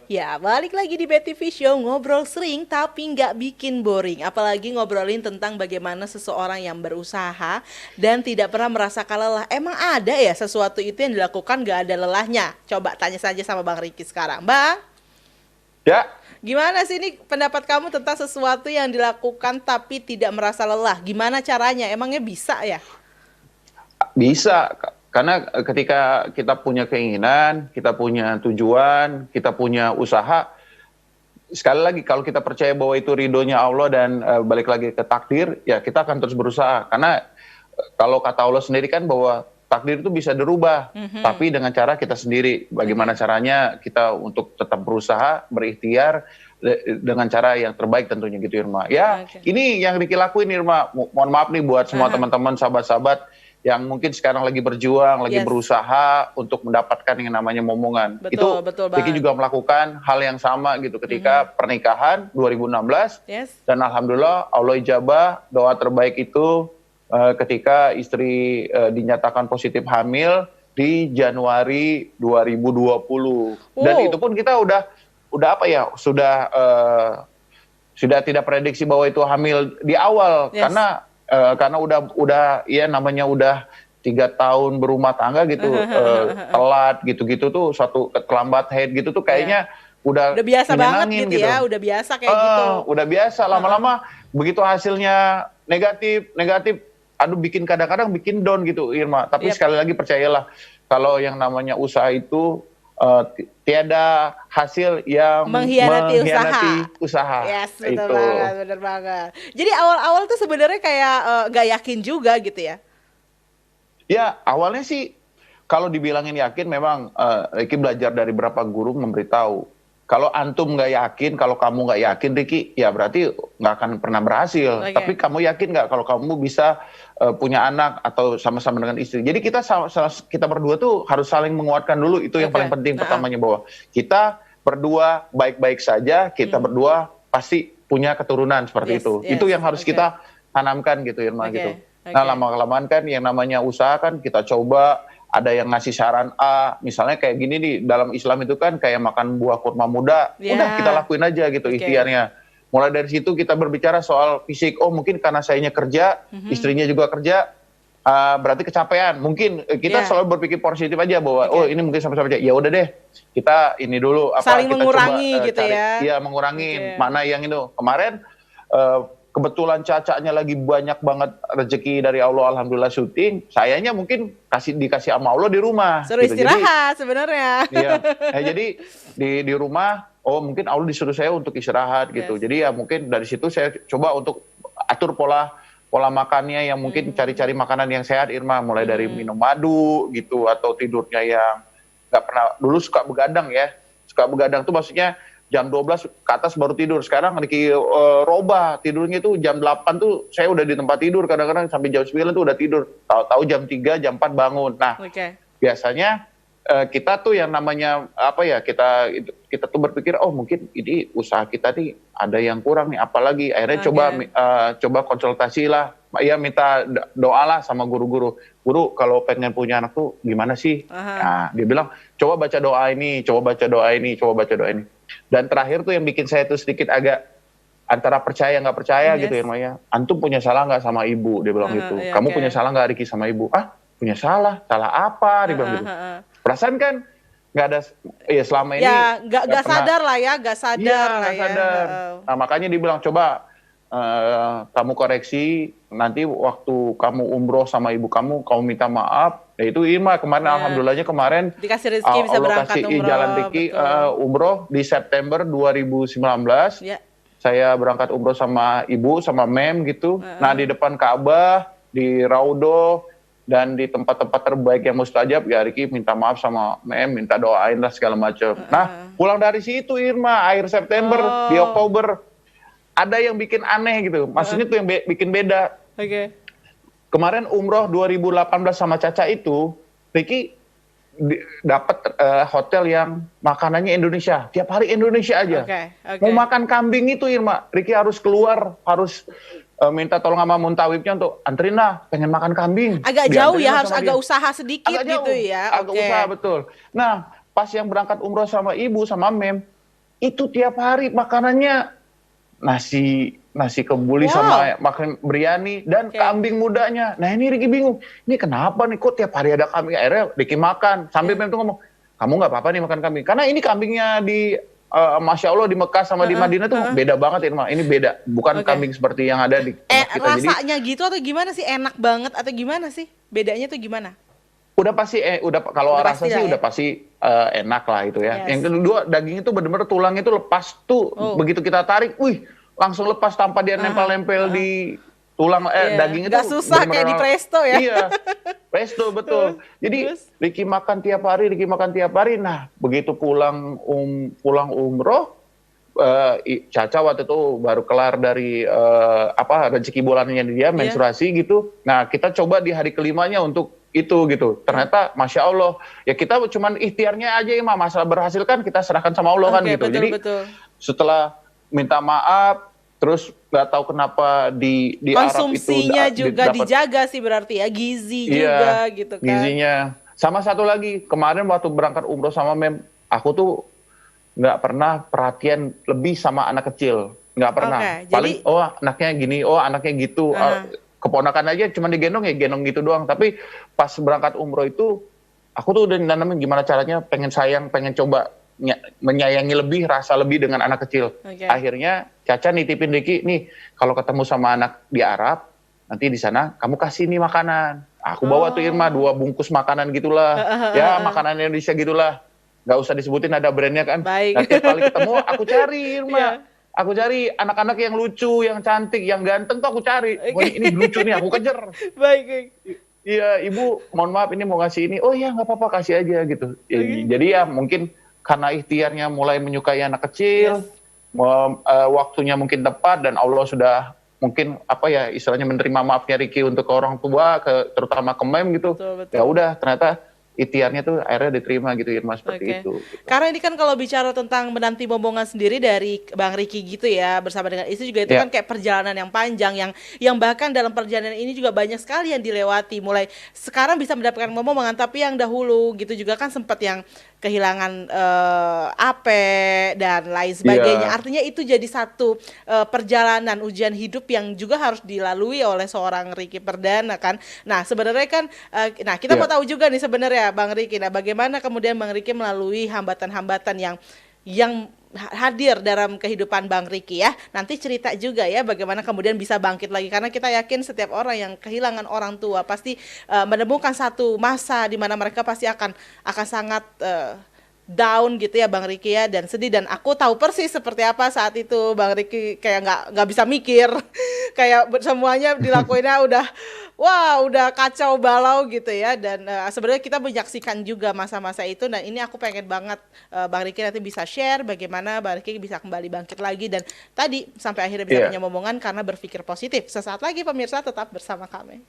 Ya, balik lagi di BTV Show, ngobrol sering tapi nggak bikin boring. Apalagi ngobrolin tentang bagaimana seseorang yang berusaha dan tidak pernah merasakan lelah. Emang ada ya sesuatu itu yang dilakukan nggak ada lelahnya? Coba tanya saja sama Bang Riki sekarang. Bang, Ya, gimana sih ini pendapat kamu tentang sesuatu yang dilakukan tapi tidak merasa lelah? Gimana caranya? Emangnya bisa ya? bisa. Karena ketika kita punya keinginan, kita punya tujuan, kita punya usaha, sekali lagi kalau kita percaya bahwa itu ridhonya Allah dan balik lagi ke takdir, ya kita akan terus berusaha. Karena kalau kata Allah sendiri kan bahwa takdir itu bisa dirubah, tapi dengan cara kita sendiri. Bagaimana caranya kita untuk tetap berusaha, berikhtiar dengan cara yang terbaik tentunya gitu Irma. Ya, Oke. ini yang Riki lakuin Irma. Mohon maaf nih buat semua Aha. teman-teman, sahabat-sahabat yang mungkin sekarang lagi berjuang, lagi Yes. berusaha untuk mendapatkan yang namanya momongan. Betul, Itu betul Riki banget. juga melakukan hal yang sama gitu ketika pernikahan 2016 Yes. dan alhamdulillah Allah ijabah doa terbaik itu ketika istri dinyatakan positif hamil di Januari 2020. Dan Wow. itu pun kita udah apa ya, sudah tidak prediksi bahwa itu hamil di awal Yes. karena udah ya namanya udah 3 tahun berumah tangga gitu, telat gitu-gitu tuh suatu keterlambat head gitu tuh kayaknya Udah udah biasa banget menyenangin gitu gitu. ya, udah biasa kayak gitu. Udah biasa, lama-lama begitu hasilnya negatif, aduh kadang-kadang bikin down gitu Irma. Tapi Yap. sekali lagi percayalah, kalau yang namanya usaha itu tiada hasil yang Mengkhianati usaha. Yes, betul Itu. banget, bener banget. Jadi awal-awal tuh sebenarnya kayak gak yakin juga gitu ya. Ya, awalnya sih kalau dibilangin yakin memang Ricky belajar dari beberapa guru memberitahu. Kalau antum nggak yakin, kalau kamu nggak yakin Ricky, ya berarti nggak akan pernah berhasil. Oke. Tapi kamu yakin nggak kalau kamu bisa punya anak atau sama-sama dengan istri. Jadi kita berdua tuh harus saling menguatkan dulu. Itu yang Oke. paling penting Nah. pertamanya, bahwa kita berdua baik-baik saja, kita berdua pasti punya keturunan seperti Yes, itu. yes, Itu yang harus oke. kita tanamkan gitu Irma Oke, gitu. oke. Nah, lama-kelamaan kan yang namanya usaha kan kita coba, ada yang ngasih saran A, misalnya kayak gini nih, dalam Islam itu kan kayak makan buah kurma muda, Ya. udah kita lakuin aja gitu Oke. ikhtiarnya. Mulai dari situ kita berbicara soal fisik, oh mungkin karena sayanya kerja, istrinya juga kerja, berarti kecapean. Mungkin kita Ya. selalu berpikir positif aja bahwa Oke. oh ini mungkin sama-sama aja. Ya udah deh, kita ini dulu Saling kita mengurangi coba gitu cari, ya. iya mengurangin Oke. mana yang itu. Kemarin kebetulan cacanya lagi banyak banget rezeki dari Allah, alhamdulillah syuting. Sayanya mungkin dikasih sama Allah di rumah. Suruh gitu. istirahat sebenarnya. Iya, jadi di rumah, oh mungkin Allah disuruh saya untuk istirahat gitu. Yes. Jadi ya mungkin dari situ saya coba untuk atur pola makannya yang mungkin cari-cari makanan yang sehat Irma, mulai dari minum madu gitu atau tidurnya yang nggak pernah, dulu suka begadang ya. Suka begadang tuh maksudnya jam 12 ke atas baru tidur. Sekarang Riki robah tidurnya tuh jam 8 tuh saya udah di tempat tidur, kadang-kadang sampai jam 9 tuh udah tidur. Tahu-tahu jam 3, jam 4 bangun. Nah, Oke. biasanya kita tuh yang namanya apa ya, kita tuh berpikir oh mungkin ini usaha kita nih ada yang kurang nih, apalagi akhirnya Oke. coba konsultasi lah ya, minta doa lah sama guru kalau pengen punya anak tuh gimana sih. Aha. Nah, dia bilang coba baca doa ini, dan terakhir tuh yang bikin saya tuh sedikit agak antara percaya nggak percaya Yes. gitu Irma ya. Antum punya salah nggak sama ibu, dia bilang Aha, gitu. iya, Kamu oke. punya salah nggak Riki sama ibu? Ah, punya salah apa, dia bilang gitu. Perasaan kan nggak ada, ya selama ini Ya, nggak pernah. sadar lah ya, nggak sadar Iya, lah nggak ya. sadar. Heeh. Nah, makanya dibilang coba kamu koreksi, nanti waktu kamu umroh sama ibu kamu minta maaf. Ya itu Irma kemarin, Ya. alhamdulillahnya kemarin Dikasih rezeki bisa Allah berangkat kasih umroh. jalan Riki Betul. umroh di September 2019. Ya. Saya berangkat umroh sama ibu, sama mem gitu. Nah, di depan Ka'bah, di Raudoh, dan di tempat-tempat terbaik yang mustajab, ya Riki minta maaf sama mem, minta doain lah segala macam. Nah, pulang dari situ Irma, akhir September, di Oh. Oktober, ada yang bikin aneh gitu. Maksudnya tuh yang bikin beda. Oke. Kemarin umroh 2018 sama Caca itu, Riki dapat hotel yang makanannya Indonesia. Tiap hari Indonesia aja. Oke, oke. Mau makan kambing itu Irma, Riki harus keluar, harus minta tolong sama muntawibnya untuk anterin lah, pengen makan kambing. Agak jauh Dianterin ya, lah harus sama agak dia. usaha sedikit Agak gitu jauh, ya. agak Oke. usaha betul. Nah, pas yang berangkat umroh sama ibu, sama mem, itu tiap hari makanannya nasi nasi kebuli Wow. sama makan biryani dan Oke. kambing mudanya. Nah ini Ricky bingung, ini kenapa nih kok tiap hari ada kambing? Akhirnya Ricky makan, sambil Mem tuh ngomong, kamu nggak apa-apa nih makan kambing. Karena ini kambingnya di Masya Allah di Mekah sama di Heeh, Madinah tuh heeh. beda banget Irma. Ini beda, bukan Oke. kambing seperti yang ada di tempat kita. Jadi Rasanya gitu atau gimana sih? Enak banget atau gimana sih? Bedanya tuh gimana? udah pasti udah kalau Udah rasa pasti lah sih ya. udah pasti enak lah itu ya. Yes. Yang kedua daging itu benar-benar tulangnya itu lepas tuh Oh. begitu kita tarik, wih langsung lepas tanpa dia nempel-nempel di tulang Iya. daging itu Nggak susah kayak di presto ya. Iya, presto betul. Jadi Terus? Ricky makan tiap hari. Nah begitu pulang umroh, Caca waktu itu baru kelar dari rezeki bulannya dia menstruasi gitu. Nah kita coba di hari kelimanya untuk itu gitu. Ternyata Masya Allah ya kita cuman ikhtiarnya aja ya masalah berhasil kan kita serahkan sama Allah kan Oke, gitu. betul Jadi betul. setelah minta maaf terus nggak tahu kenapa di Arab itu Konsumsinya juga dapat dijaga sih berarti ya, gizi iya juga gitu kan. gizinya. Sama satu lagi kemarin waktu berangkat umroh sama Mem, aku tuh nggak pernah perhatian lebih sama anak kecil, nggak pernah. Oke, Paling jadi oh anaknya gini, oh anaknya gitu. Keponakan aja cuma digendong ya gendong gitu doang. Tapi pas berangkat umroh itu aku tuh udah nanamin gimana caranya pengen sayang, pengen coba menyayangi lebih, rasa lebih dengan anak kecil. Oke. Akhirnya Caca nitipin Ricky, nih kalau ketemu sama anak di Arab, nanti di sana kamu kasih nih makanan. Aku bawa tuh Irma 2 bungkus makanan gitulah. Ya makanan Indonesia gitulah. Nggak usah disebutin ada brandnya kan. Baik. Nah, tiap kali ketemu aku cari Irma. Iya. Aku cari anak-anak yang lucu, yang cantik, yang ganteng tuh aku cari. Wah, ini lucu nih, aku kejar. Baik. Iya, Ibu, mohon maaf ini mau ngasih ini. Oh iya, nggak apa-apa, kasih aja gitu. Jadi ya mungkin karena ikhtiarnya mulai menyukai anak kecil, waktunya mungkin tepat dan Allah sudah mungkin istilahnya menerima maafnya Ricky untuk ke orang tua, terutama ke Mem gitu. Betul. Ya udah, ternyata ikhtiarnya tuh akhirnya diterima gitu Irma seperti itu. Karena ini kan kalau bicara tentang menanti momongan sendiri dari Bang Ricky gitu ya bersama dengan istri juga itu kan kayak perjalanan yang panjang yang bahkan dalam perjalanan ini juga banyak sekali yang dilewati, mulai sekarang bisa mendapatkan momongan tapi yang dahulu gitu juga kan sempat yang kehilangan ape dan lain sebagainya. Artinya itu jadi satu perjalanan ujian hidup yang juga harus dilalui oleh seorang Ricky Perdana kan. Nah sebenarnya kan kita mau tahu juga nih sebenarnya Bang Ricky, nah bagaimana kemudian Bang Ricky melalui hambatan-hambatan yang hadir dalam kehidupan Bang Ricky ya. Nanti cerita juga ya bagaimana kemudian bisa bangkit lagi, karena kita yakin setiap orang yang kehilangan orang tua pasti menemukan satu masa di mana mereka pasti akan sangat down gitu ya Bang Ricky ya, dan sedih, dan aku tahu persis seperti apa saat itu Bang Ricky kayak nggak bisa mikir kayak semuanya dilakuinnya udah kacau balau gitu ya, dan sebenarnya kita menyaksikan juga masa-masa itu, dan ini aku pengen banget Bang Ricky nanti bisa share bagaimana Bang Ricky bisa kembali bangkit lagi dan tadi sampai akhirnya bisa punya momongan karena berpikir positif. Sesaat lagi pemirsa tetap bersama kami.